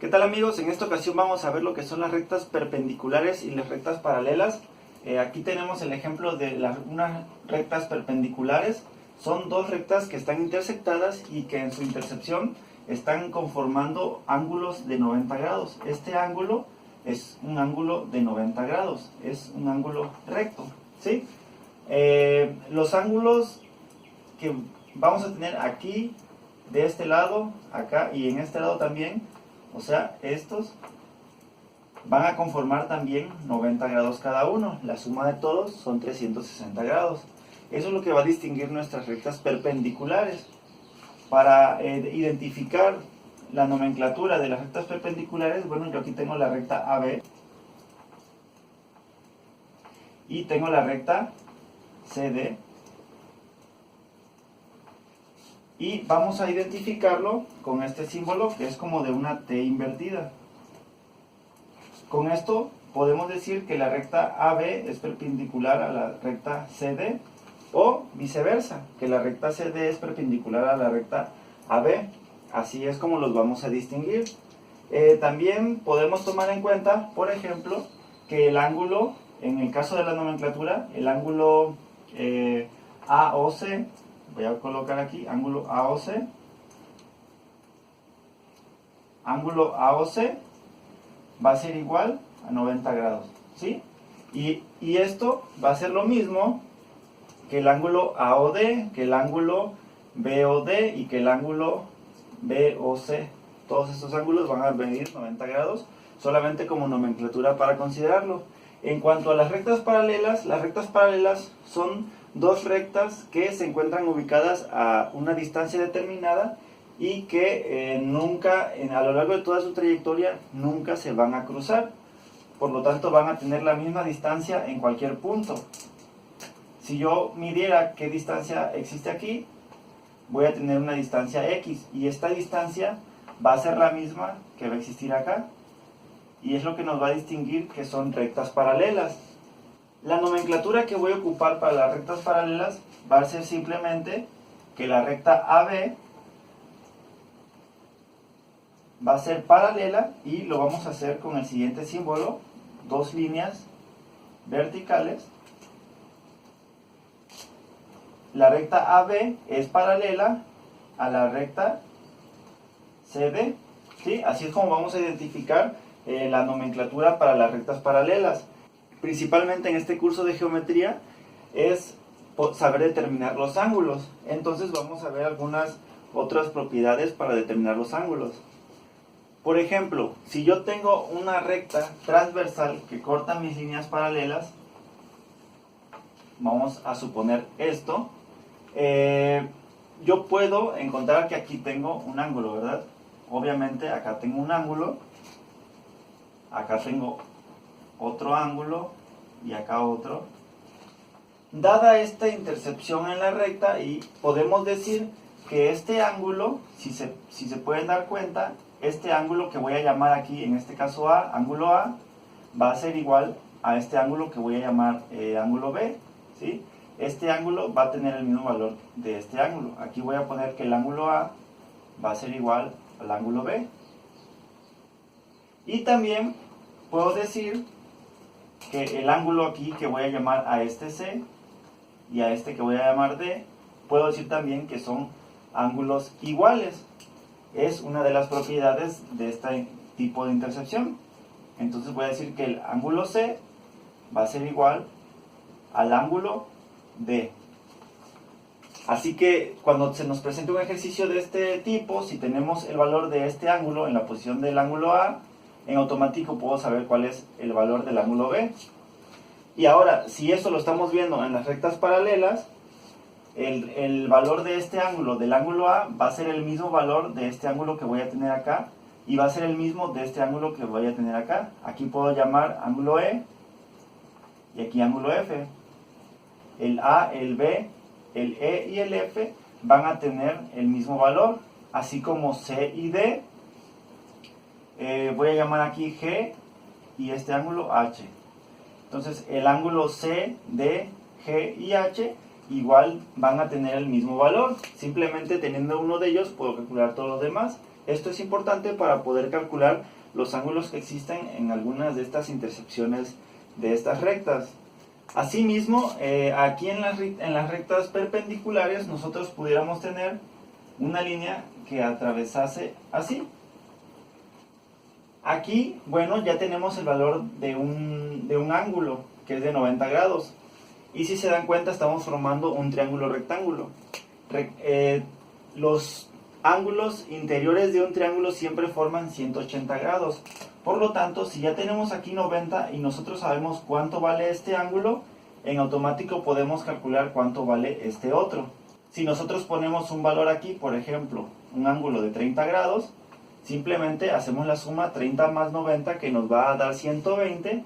¿Qué tal amigos? En esta ocasión vamos a ver lo que son las rectas perpendiculares y las rectas paralelas. Aquí tenemos el ejemplo de unas rectas perpendiculares. Son dos rectas que están intersectadas y que en su intersección están conformando ángulos de 90 grados. Este ángulo es un ángulo de 90 grados, es un ángulo recto, ¿sí? Los ángulos que vamos a tener aquí, de este lado, acá y en este lado también, o sea, estos van a conformar también 90 grados cada uno. La suma de todos son 360 grados. Eso es lo que va a distinguir nuestras rectas perpendiculares. Para identificar la nomenclatura de las rectas perpendiculares, bueno, yo aquí tengo la recta AB y tengo la recta CD. Y vamos a identificarlo con este símbolo que es como de una T invertida. Con esto podemos decir que la recta AB es perpendicular a la recta CD o viceversa, que la recta CD es perpendicular a la recta AB. Así es como los vamos a distinguir. También podemos tomar en cuenta, por ejemplo, que el ángulo, en el caso de la nomenclatura, el ángulo AOC, voy a colocar aquí, ángulo AOC, ángulo AOC va a ser igual a 90 grados, ¿sí? Y esto va a ser lo mismo que el ángulo AOD, que el ángulo BOD y que el ángulo BOC. Todos estos ángulos van a venir 90 grados, solamente como nomenclatura para considerarlo. En cuanto a las rectas paralelas son dos rectas que se encuentran ubicadas a una distancia determinada y que a lo largo de toda su trayectoria nunca se van a cruzar. Por lo tanto van a tener la misma distancia en cualquier punto. Si yo midiera qué distancia existe aquí, voy a tener una distancia X y esta distancia va a ser la misma que va a existir acá. Y es lo que nos va a distinguir que son rectas paralelas. La nomenclatura que voy a ocupar para las rectas paralelas va a ser simplemente que la recta AB va a ser paralela y lo vamos a hacer con el siguiente símbolo, dos líneas verticales. La recta AB es paralela a la recta CD, ¿sí? Así es como vamos a identificar la nomenclatura para las rectas paralelas. Principalmente en este curso de geometría es saber determinar los ángulos. Entonces vamos a ver algunas otras propiedades para determinar los ángulos. Por ejemplo, si yo tengo una recta transversal que corta mis líneas paralelas, vamos a suponer esto, yo puedo encontrar que aquí tengo un ángulo, ¿verdad? Obviamente acá tengo un ángulo, acá tengo otro ángulo y acá otro. Dada esta intercepción en la recta, y podemos decir que este ángulo, si se pueden dar cuenta, este ángulo que voy a llamar aquí, en este caso A, ángulo A, va a ser igual a este ángulo que voy a llamar ángulo B, ¿sí? Este ángulo va a tener el mismo valor de este ángulo. Aquí voy a poner que el ángulo A va a ser igual al ángulo B. Y también puedo decir que el ángulo aquí que voy a llamar a este C y a este que voy a llamar D, puedo decir también que son ángulos iguales. Es una de las propiedades de este tipo de intersección. Entonces voy a decir que el ángulo C va a ser igual al ángulo D. Así que cuando se nos presenta un ejercicio de este tipo, si tenemos el valor de este ángulo en la posición del ángulo A, en automático puedo saber cuál es el valor del ángulo B. Y ahora, si eso lo estamos viendo en las rectas paralelas, el valor de este ángulo, del ángulo A, va a ser el mismo valor de este ángulo que voy a tener acá, y va a ser el mismo de este ángulo que voy a tener acá. Aquí puedo llamar ángulo E, y aquí ángulo F. El A, el B, el E y el F van a tener el mismo valor, así como C y D. Voy a llamar aquí G y este ángulo H. Entonces el ángulo C, D, G y H igual van a tener el mismo valor. Simplemente teniendo uno de ellos puedo calcular todos los demás. Esto es importante para poder calcular los ángulos que existen en algunas de estas intersecciones de estas rectas. Asimismo, aquí en las rectas perpendiculares nosotros pudiéramos tener una línea que atravesase así. Aquí, bueno, ya tenemos el valor de un ángulo que es de 90 grados. Y si se dan cuenta, estamos formando un triángulo rectángulo. Los ángulos interiores de un triángulo siempre forman 180 grados. Por lo tanto, si ya tenemos aquí 90 y nosotros sabemos cuánto vale este ángulo, en automático podemos calcular cuánto vale este otro. Si nosotros ponemos un valor aquí, por ejemplo, un ángulo de 30 grados, simplemente hacemos la suma 30 más 90 que nos va a dar 120,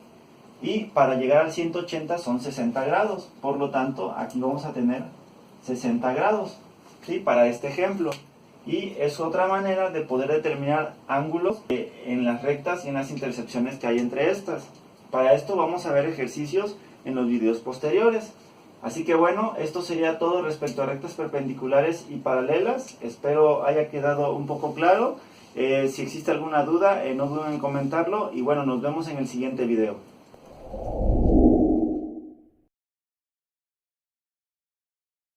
y para llegar al 180 son 60 grados. Por lo tanto, aquí vamos a tener 60 grados, ¿sí? Para este ejemplo. Y es otra manera de poder determinar ángulos en las rectas y en las intersecciones que hay entre estas. Para esto vamos a ver ejercicios en los videos posteriores. Así que bueno, esto sería todo respecto a rectas perpendiculares y paralelas. Espero haya quedado un poco claro. Si existe alguna duda, no duden en comentarlo. Y bueno, nos vemos en el siguiente video.